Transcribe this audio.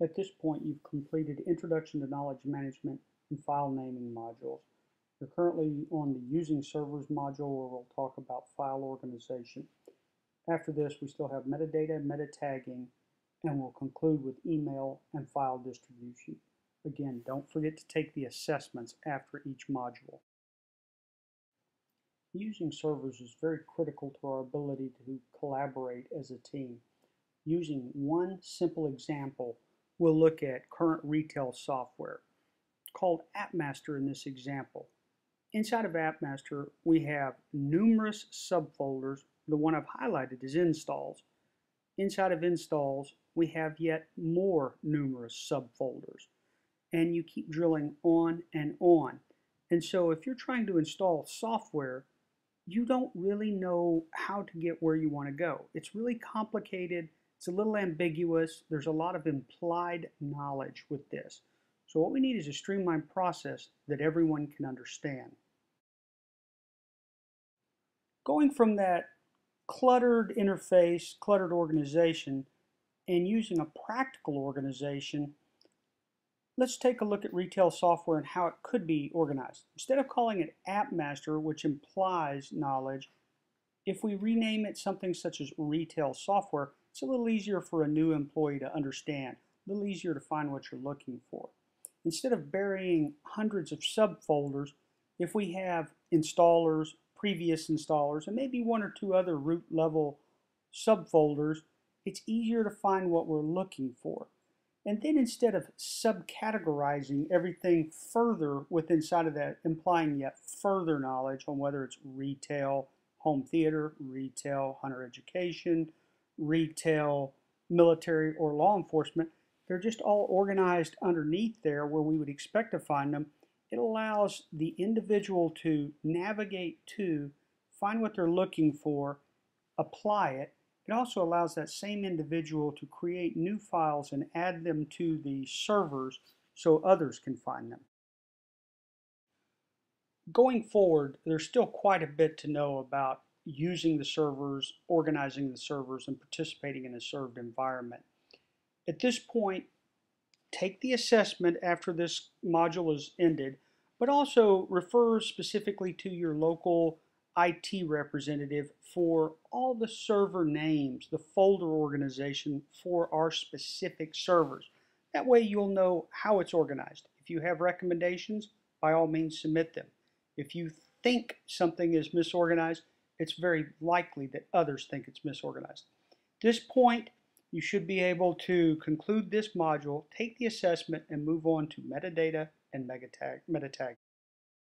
At this point, you've completed Introduction to Knowledge Management and File Naming modules. You're currently on the Using Servers module where we'll talk about file organization. After this, we still have metadata, meta tagging, and we'll conclude with email and file distribution. Again, don't forget to take the assessments after each module. Using servers is very critical to our ability to collaborate as a team. Using one simple example, we'll look at current retail software called AppMaster in this example. Inside of AppMaster, we have numerous subfolders. The one I've highlighted is installs. Inside of installs, we have yet more numerous subfolders. And you keep drilling on and on. And so if you're trying to install software, you don't really know how to get where you want to go. It's really complicated. It's a little ambiguous. There's a lot of implied knowledge with this. So what we need is a streamlined process that everyone can understand. Going from that cluttered interface, cluttered organization, and using a practical organization, let's take a look at retail software and how it could be organized. Instead of calling it AppMaster, which implies knowledge, if we rename it something such as retail software, it's a little easier for a new employee to understand, a little easier to find what you're looking for. Instead of burying hundreds of subfolders, if we have installers, previous installers, and maybe one or two other root level subfolders, it's easier to find what we're looking for. And then instead of subcategorizing everything further with inside of that, implying yet further knowledge on whether it's retail, home theater, retail, hunter education, retail, military, or law enforcement, they're just all organized underneath there where we would expect to find them. It allows the individual to navigate to, find what they're looking for, apply it. It also allows that same individual to create new files and add them to the servers so others can find them. Going forward, there's still quite a bit to know about using the servers, organizing the servers, and participating in a served environment. At this point, take the assessment after this module is ended, but also refer specifically to your local IT representative for all the server names, the folder organization for our specific servers. That way you'll know how it's organized. If you have recommendations, by all means submit them. If you think something is misorganized, it's very likely that others think it's misorganized. At this point, you should be able to conclude this module, take the assessment, and move on to metadata and meta tag.